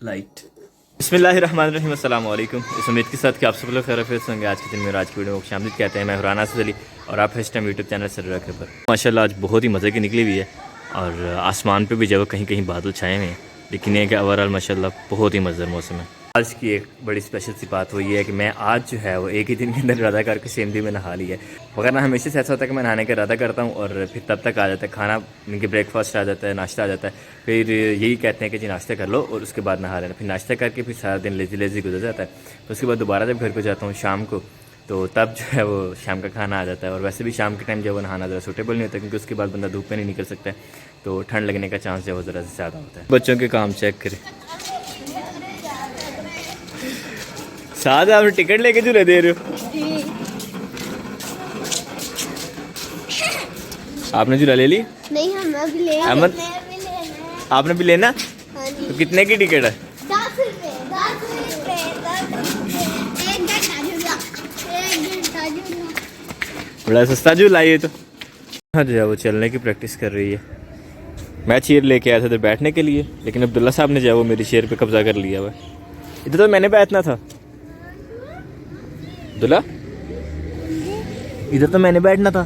Light. बिस्मिल्लाहिर्रहमानिर्रहीम, अस्सलाम वालेकुम। इस उम्मीद के साथ कि आप सब लोग खैरियत से होंगे। आज के दिन में आज की वीडियो को खुशामदीद कहते हैं। मैं हुरान आसिफ अली और आप इस टाइम यूट्यूब चैनल से रखे पर माशाल्लाह आज बहुत ही मज़े की निकली हुई है और आसमान पे भी जो कहीं कहीं बादल छाए हुए हैं, लेकिन ये कि ओवरऑल माशाल्लाह बहुत ही मज़ेदार मौसम है। आज की एक बड़ी स्पेशल सी बात वो ये है कि मैं आज जो है वो एक ही दिन के अंदर इरादा करके सेम दिन में नहा लिया है। वगैरह हमेशा से ऐसा होता है कि मैं नहाने का इरादा करता हूँ और फिर तब तक आ जाता है खाना, इनके ब्रेकफास्ट आ जाता है, नाश्ता आ जाता है। फिर यही कहते हैं कि जी नाश्ता कर लो और उसके बाद नहा लेना। फिर नाश्ता करके फिर सारा दिन लेजी लेजी गुजर जाता है। तो उसके बाद दोबारा जब घर को जाता हूँ शाम को, तो तब जो है वो शाम का खाना आ जाता है। और वैसे भी शाम के टाइम जो है वो नहाना ज़रा सूटेबल नहीं होता, क्योंकि उसके बाद बंदा धूप में नहीं निकल सकता है, तो ठंड लगने का चांस जो है वो ज़रा से ज़्यादा होता है। बच्चों के काम चेक करें। साथ आप टिकट लेके झूले दे रहे हो? आपने झूला ले ली? नहीं, हम अभी ले अहमद आपने भी लेना? हाँ जी। तो कितने की टिकट है? 10 रुपए, 10 रुपए, 10 रुपए। एक घंटा झूला, एक घंटा झूला। बड़ा सस्ता झूला ये तो। हाँ जो है वो चलने की प्रैक्टिस कर रही है। मैं चेयर लेके आया था इधर बैठने के लिए, लेकिन अब्दुल्ला साहब ने जो है वो मेरी चेयर पे कब्जा कर लिया हुआ। इधर तो मैंने बैठना था अब्दुल्ला, इधर तो मैंने बैठना था,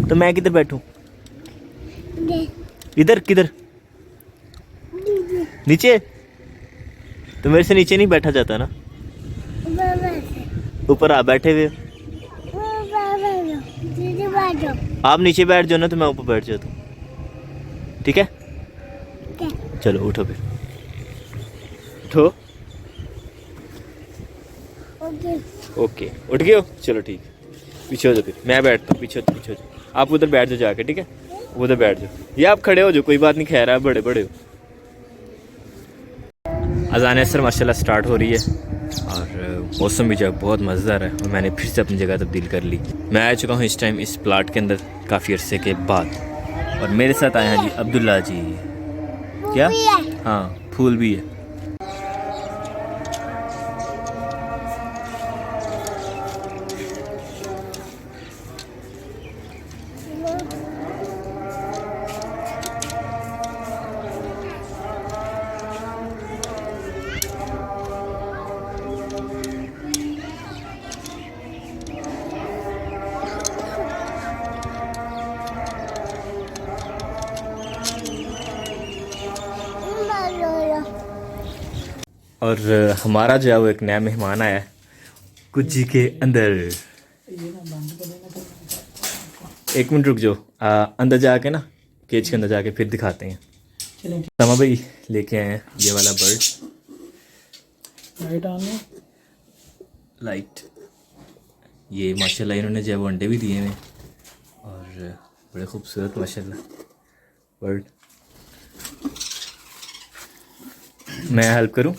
तो मैं किधर बैठूं? इधर किधर? नीचे? तो मेरे से नीचे नहीं बैठा जाता ना, ऊपर आप बैठे हुए। आप नीचे बैठ जाओ ना, तो मैं ऊपर बैठ जाता हूँ, ठीक है? चलो उठो फिर, उठो। ओके उठ गए हो, चलो ठीक है। पीछे हो जाओ, फिर मैं बैठता हूँ। पीछे पीछे हो जाओ, आप उधर बैठ जाओ जाके, ठीक है? उधर बैठ जाओ, या आप खड़े हो जाओ, कोई बात नहीं, खैर आप बड़े बड़े हो। अज़ान असर माशाल्लाह स्टार्ट हो रही है और मौसम भी जो है बहुत मज़ेदार है और मैंने फिर से अपनी जगह तब्दील कर ली। मैं आ चुका हूँ इस टाइम इस प्लाट के अंदर काफ़ी अरसे के बाद, और मेरे साथ आए हैं जी अब्दुल्ला जी। क्या? हाँ, फूल भी है। और हमारा जो है वो एक नया मेहमान आया है कुछ के अंदर। एक मिनट रुक जाओ, अंदर जाके ना केज के अंदर जाके फिर दिखाते हैं। समा भाई लेके आए हैं ये वाला बर्ड। लाइट ऑन है। लाइट। ये माशाल्लाह इन्होंने जो है वो अंडे भी दिए हैं और बड़े खूबसूरत माशाल्लाह बर्ड। मैं हेल्प करूं?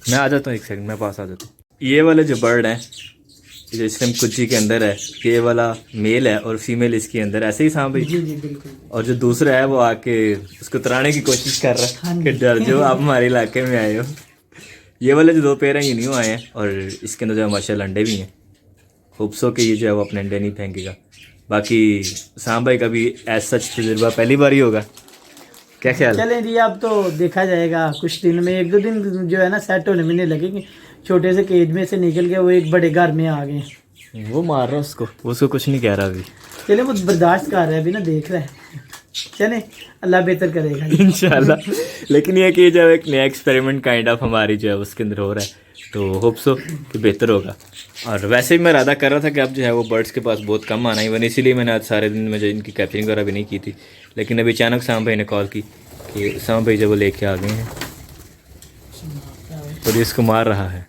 मैं आ जाता हूँ, एक सेकंड मैं पास आ जाता हूँ। ये वाले जो बर्ड हैं जो इस टाइम कुच्ची के अंदर है, ये वाला मेल है और फीमेल इसके अंदर, ऐसे ही सांप भाई? जी जी बिल्कुल। और जो दूसरा है वो आके उसको तराने की कोशिश कर रहा है कि डर जो आप हमारे इलाके में आए हो। ये वाले जो दो पैर हैं ये न्यू आए हैं और इसके अंदर जो है माशाल्लाह अंडे भी हैं। होप्स हो कि ये जो है वो अपने अंडे नहीं फेंकेगा। बाकी सांप भाई का भी ऐसा सच तजुर्बा पहली बार ही होगा, क्या ख्याल? चलें जी, अब तो देखा जाएगा कुछ दिन में, एक दो दिन जो है ना सेट होने में नहीं लगेगी। छोटे से केज में से निकल के वो एक बड़े घर में आ गए। वो मार रहा है उसको कुछ नहीं कह रहा अभी। चले वो बर्दाश्त कर रहा है, अभी ना देख रहा है। चले अल्लाह बेहतर करेगा इंशाल्लाह। लेकिन ये कि जब एक नया एक्सपेरिमेंट काइंड ऑफ हमारी जो है उसके अंदर हो रहा है, तो होप्स हो कि बेहतर होगा। और वैसे भी मैं इरादा कर रहा था कि अब जो है वो बर्ड्स के पास बहुत कम आना ही बने, इसीलिए मैंने आज सारे दिन में जो इनकी कैप्चरिंग वगैरह भी नहीं की थी। लेकिन अभी अचानक साम भाई ने कॉल की कि साम भाई जब वो लेके आ गए हैं और ये इसको मार रहा है।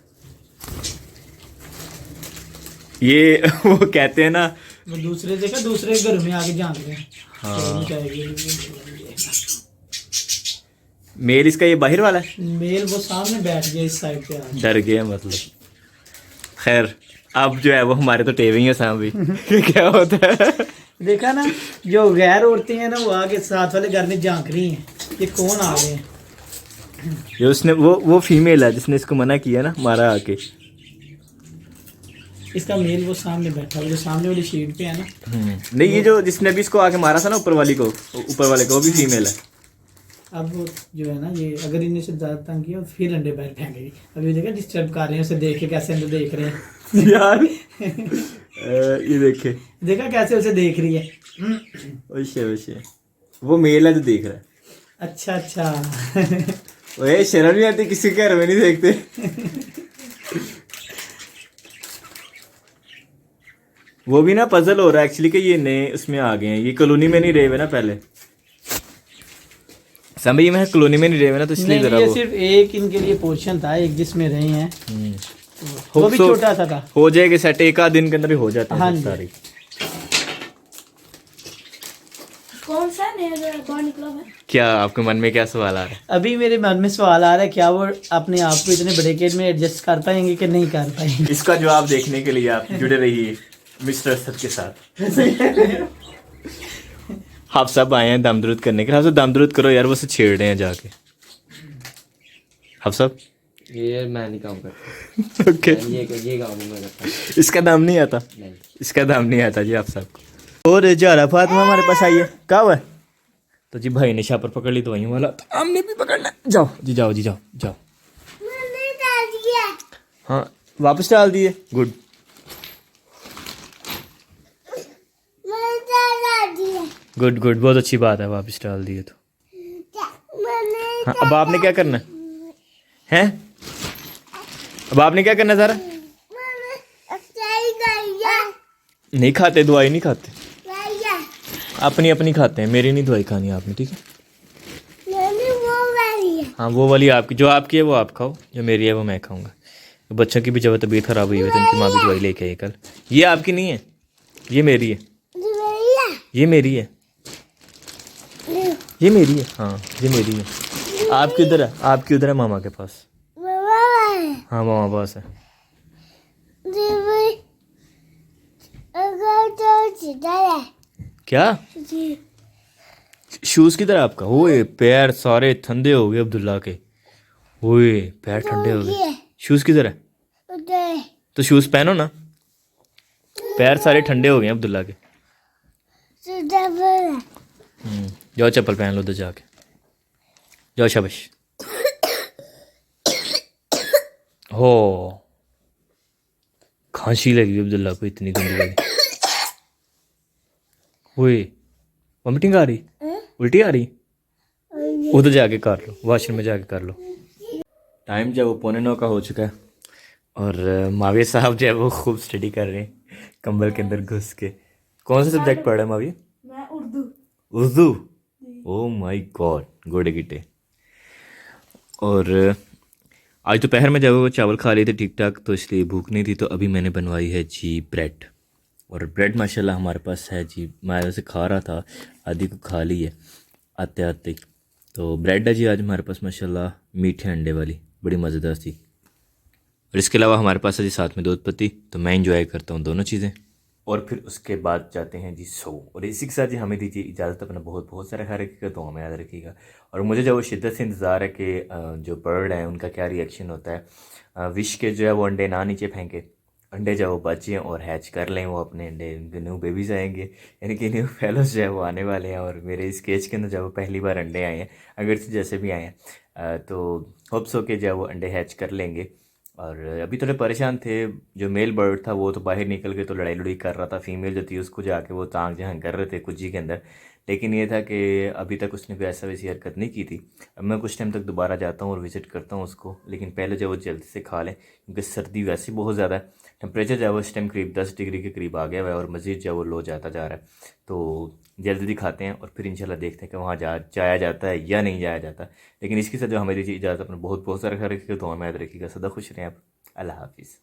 ये वो कहते हैं ना, वो दूसरे देखा दूसरे घर में आके जान रहे हैं। हाँ मेल इसका ये बाहर वाला है, मेल वो सामने बैठ गया इस साइड पे आके। डर गया मतलब। खैर अब जो है वो हमारे तो टेवे ही है साम भी। क्या होता है देखा ना, जो गैर औरतें हैं ना वो आगे साथ वाले घर में झांक रही हैं ये कौन आ गए हैं। जो उसने वो फीमेल है जिसने इसको मना किया ना मारा आके। इसका मेल वो सामने बैठा है, जो सामने वाली शीट पे है ना। नहीं, ये जो जिसने अभी इसको आके मारा था ना ऊपर वाले को वो भी फीमेल है। अब वो जो है ना ये अगर इन्हें से ज़्यादा तंग किया फिर अंडे बाहर फेंकेगी। अभी देखा डिस्टर्ब कर रहे हैं उसे, देख के कैसे अंदर देख रहे हैं यार ये देखे, देखा कैसे उसे देख रही है। वैसे वैसे वो मेल है जो देख रहा है। अच्छा अच्छा ओए शर्म नहीं आती, किसी के घर में नहीं देखते। वो भी ना पजल हो रहा है एक्चुअली कि ये नए उसमें आ गए हैं, ये कॉलोनी में नहीं रहे हुए ना पहले, समझिए मैं कॉलोनी में नहीं रहे हुए ना, तो इसलिए नहीं जरा ये वो सिर्फ एक इनके लिए पोर्शन था, एक जिसमें रहे हैं वो भी Hope so छोटा सा था। हो जाएगा सेट, एक आध दिन के अंदर ही हो जाता है हाँ सब जी। सारी। कौन सा नया बाहर निकला है? क्या आपके मन में क्या सवाल आ रहा है? अभी मेरे मन में सवाल आ रहा है, क्या वो अपने आप को इतने बड़े केज में एडजस्ट कर पाएंगे कि नहीं कर पाएंगे। इसका जवाब देखने के लिए आप जुड़े रहिए मिस्टर असद के साथ। आप सब आए हैं दमदरुद करने के लिए, आप सब दमदरुद करो यार, वो से छेड़ रहे हैं जाके आप सब। ये मैं नहीं काम करता। ओके ये काम नहीं मैं करता। इसका दाम नहीं आता, नहीं। इसका दाम नहीं आता जी आप सबको। और जारा फातिमा हमारे पास आई है, क्या हुआ है? तो जी भाई ने शापर पकड़ ली, तो वहीं वाला तो हमने भी पकड़ना है। जाओ जी जाओ जी जाओ जाओ। मैंने डाल दिया। हाँ वापस डाल दिए, गुड। मैंने डाल दिया। गुड गुड, बहुत अच्छी बात है, वापस डाल दिए तो। मैंने हाँ अब आपने क्या करना है? हैं? अब आपने क्या करना है सारा? सही गया। नहीं खाते, दवाई नहीं खाते, गया। अपनी अपनी खाते हैं, मेरी नहीं दवाई खानी आपने, ठीक है? मैंने वो गई है। हाँ वो वाली आपकी, जो आपकी है वो आप खाओ, जो मेरी है वो मैं खाऊंगा। तो बच्चों की भी जब तबीयत खराब हुई है तो उनकी माँ भी दवाई लेके आई कल। ये आपकी नहीं है, ये मेरी है, ये मेरी है, ये मेरी है, हाँ ये मेरी है। आपकी उधर है, आपकी उधर है मामा के पास। हाँ मामा पास है। क्या शूज़ किधर है आपका? ओए पैर सारे ठंडे हो गए अब्दुल्ला के, ओए पैर ठंडे हो गए। शूज़ किधर है? तो शूज़ पहनो ना, पैर सारे ठंडे हो गए अब्दुल्ला के। जाओ चप्पल पहन लो उधर जाके, जाओ शाबाश। हो खांसी लगी अब्दुल्ला को इतनी गंदी वाली। ओए वॉमिटिंग आ रही, उल्टी आ रही, उधर जाके कर लो, वॉशरूम में जाके कर लो। टाइम जो है वो 8:45 का हो चुका है और माविया साहब जो है वो खूब स्टडी कर रहे हैं कंबल के अंदर घुस के। कौन सा सब्जेक्ट पढ़ रहे हैं माविया? मैं Urdu. Urdu? Oh my God, good गिटे। और आज दोपहर में जब वो चावल खा रहे थे ठीक ठाक, तो इसलिए भूख नहीं थी, तो अभी मैंने बनवाई है जी ब्रेड। और ब्रेड माशाल्लाह हमारे पास है जी, मैं वैसे खा रहा था, आधी को खा ली है आते आते। तो ब्रेड है जी आज हमारे पास माशाल्लाह, मीठे अंडे वाली, बड़ी मज़ेदार थी। और इसके अलावा हमारे पास है जी साथ में दूध पत्ती, तो मैं इंजॉय करता हूँ दोनों चीज़ें। और फिर उसके बाद जाते हैं जी सो। और इसी के साथ जी हमें दीजिए इजाज़त, अपना बहुत बहुत सारा ख्याल रखिएगा, तो हमें याद रखिएगा। और मुझे जो वो शिद्दत से इंतज़ार है कि जो बर्ड हैं उनका क्या रिएक्शन होता है। विश के जो है वो अंडे ना नीचे फेंके, अंडे जो वो बचें और हैच कर लें वो अपने अंडे, उनके न्यू बेबीज़ आएंगे, यानी कि न्यू फेलोज जो है वो आने वाले हैं। और मेरे इस केज के अंदर जब वो पहली बार अंडे आए हैं, अगर से जैसे भी आए हैं, तो होप्स हो के जो है वो अंडे हैच कर लेंगे। और अभी थोड़े परेशान थे, जो मेल बर्ड था वो तो बाहर निकल के तो लड़ाई लड़ाई कर रहा था, फीमेल जो थी उसको जाके वो तांग जहाँ कर रहे थे कुजी के अंदर। लेकिन ये था कि अभी तक उसने कोई ऐसा वैसी हरकत नहीं की थी। अब मैं कुछ टाइम तक दोबारा जाता हूँ और विज़िट करता हूँ उसको, लेकिन पहले जो वो जल्दी से खा लें, क्योंकि सर्दी वैसे बहुत ज़्यादा है। टेम्परेचर जो है वो इस टाइम करीब 10 डिग्री के करीब आ गया हुआ है और मज़ीद जो है वो लो जाता जा रहा है। तो जल्दी खाते हैं और फिर इंशाल्लाह देखते हैं कि वहाँ जाया जाता है या नहीं जाया जाता। लेकिन इसके साथ जो हमें दीजिए इजाज़त, अपना बहुत बहुत सारा ख्याल रखिएगा, दुआ में याद रखिएगा, सदा खुश रहें आप। अल्लाह हाफिज़।